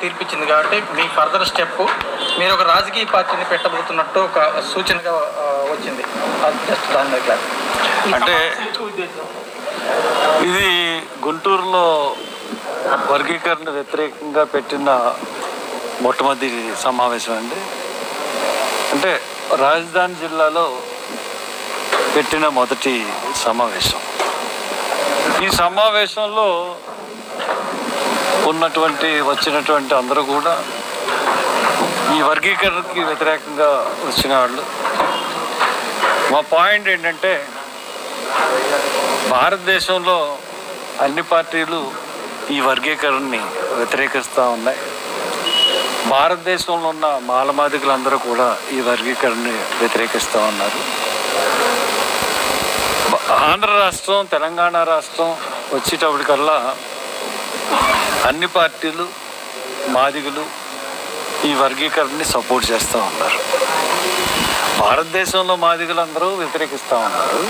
తీర్పిచ్చింది కాబట్టి మీ further step మీరు ఒక రాజకీయ పార్టీని పెట్టబోతున్నట్టు ఒక సూచనగా వచ్చింది. జస్ట్ దాని దగ్గర అంటే ఇది గుంటూరులో వర్గీకరణ వ్యతిరేకంగా పెట్టిన మొట్టమొదటి సమావేశం అండి. అంటే రాజధాని జిల్లాలో పెట్టిన మొదటి సమావేశం. ఈ సమావేశంలో వచ్చినటువంటి అందరూ కూడా ఈ వర్గీకరణకి వ్యతిరేకంగా వచ్చిన వాళ్ళు. మా పాయింట్ ఏంటంటే భారతదేశంలో అన్ని పార్టీలు ఈ వర్గీకరణని వ్యతిరేకిస్తూ ఉన్నాయి. భారతదేశంలో ఉన్న మాలమాదికులందరూ కూడా ఈ వర్గీకరణని వ్యతిరేకిస్తూ ఉన్నారు. ఆంధ్ర రాష్ట్రం, తెలంగాణ రాష్ట్రం వచ్చేటప్పటికల్లా అన్ని పార్టీలు, మాదిగులు ఈ వర్గీకరణని సపోర్ట్ చేస్తూ ఉన్నారు. భారతదేశంలో మాదిగులు అందరూ వ్యతిరేకిస్తూ ఉన్నారు.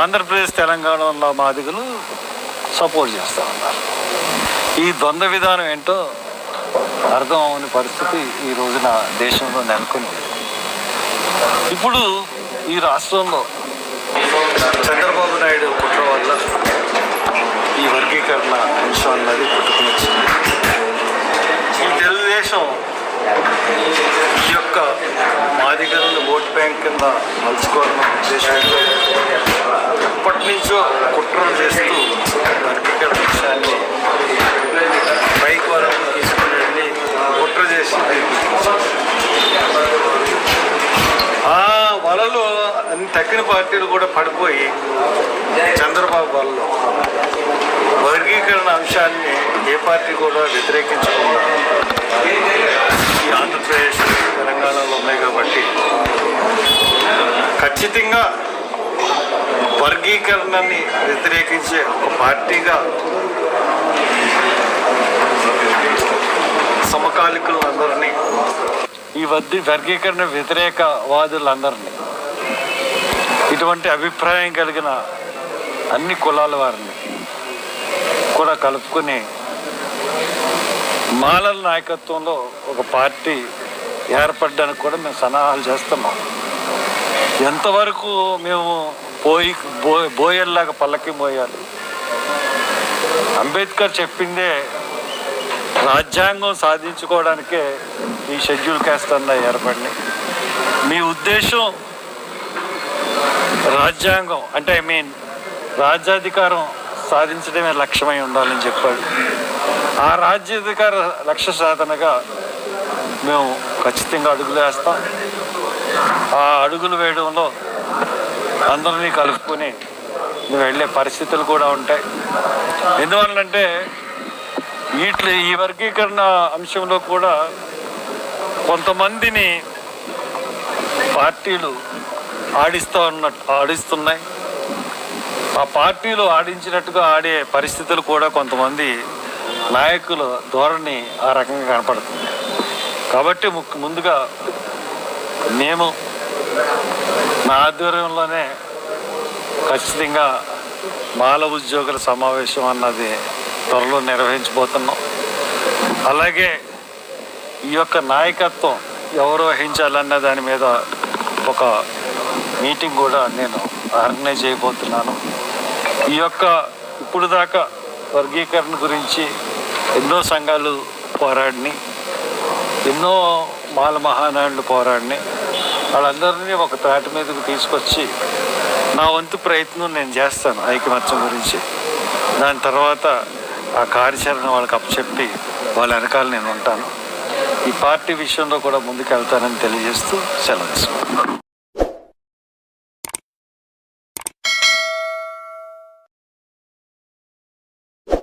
ఆంధ్రప్రదేశ్, తెలంగాణలో మాదిగులు సపోర్ట్ చేస్తూ ఉన్నారు. ఈ ద్వంద్వ విధానం ఏంటో అర్థం అవని పరిస్థితి ఈ రోజున దేశంలో నెలకొంది. ఇప్పుడు ఈ రాష్ట్రంలో చంద్రబాబు నాయుడు కుట్ర వల్ల ఈ వర్గీకరణ అంశం అన్నది పుట్టుకుని వచ్చింది. ఈ తెలుగుదేశం ఈ యొక్క మాదిగలను ఓట్ బ్యాంక్ కింద మలుచుకోవాలన్న ఉద్దేశంతో ఎప్పటి నుంచో కుట్రలు చేస్తూ వర్గీకరణ విషయాన్ని పైకి వరకు తీసుకుని వెళ్ళి కుట్ర చేసి ఆ వలలో అన్ని తక్కిన పార్టీలు కూడా పడిపోయి చంద్రబాబు వలలో వర్గీకరణ అంశాన్ని ఏ పార్టీ కూడా వ్యతిరేకించకుండా ఈ ఆంధ్రప్రదేశ్, తెలంగాణలో ఉన్నాయి కాబట్టి ఖచ్చితంగా వర్గీకరణని వ్యతిరేకించే ఒక పార్టీగా సమకాలికులందరినీ, ఈ వర్గీకరణ వ్యతిరేకవాదులందరినీ, ఇటువంటి అభిప్రాయం కలిగిన అన్ని కులాల వారిని కూడా కలుపుకొని మాలల నాయకత్వంలో ఒక పార్టీ ఏర్పడడానికి కూడా మేము సన్నాహాలు చేస్తున్నాం. ఎంతవరకు మేము బోయల్లాగా పల్లకి మోయాలి? అంబేద్కర్ చెప్పిందే రాజ్యాంగం సాధించుకోవడానికే ఈ షెడ్యూల్ కాస్ట్ అన్న ఏర్పడినాయి. మీ ఉద్దేశం రాజ్యాంగం అంటే రాజ్యాధికారం సాధించడమే లక్ష్యమై ఉండాలని చెప్పాడు. ఆ రాజ్యాధికార లక్ష్య సాధనగా మేము ఖచ్చితంగా అడుగులు వేస్తాం. ఆ అడుగులు వేయడంలో అందరినీ కలుపుకొని మేము వెళ్ళే పరిస్థితులు కూడా ఉంటాయి. ఎందువల్లంటే ఈ వర్గీకరణ అంశంలో కూడా కొంతమందిని పార్టీలు ఆడిస్తున్నాయి. ఆ పార్టీలు ఆడించినట్టుగా ఆడే పరిస్థితులు కూడా కొంతమంది నాయకుల ధోరణి ఆ రకంగా కనపడుతుంది. కాబట్టి ముందుగా మేము నా ఆధ్వర్యంలోనే ఖచ్చితంగా మాల ఉద్యోగుల సమావేశం అన్నది త్వరలో నిర్వహించబోతున్నాం. అలాగే ఈ యొక్క నాయకత్వం ఎవరు వహించాలన్న దాని మీద ఒక మీటింగ్ కూడా నేను ఆర్గనైజ్ చేయబోతున్నాను. ఈ యొక్క ఇప్పుడు దాకా వర్గీకరణ గురించి ఎన్నో సంఘాలు పోరాడిని, ఎన్నో మాల మహానాయుళ్ళు పోరాడిని. వాళ్ళందరినీ ఒక తాటి మీదకు తీసుకొచ్చి నా వంతు ప్రయత్నం నేను చేస్తాను ఐకమత్యం గురించి. దాని తర్వాత ఆ కార్యాచరణ వాళ్ళకి అప్పచెప్పి వాళ్ళ వెనకాల నేను ఉంటాను. ఈ పార్టీ విషయంలో కూడా ముందుకు వెళ్తానని తెలియజేస్తూ సెలవు తీసుకుంటాను.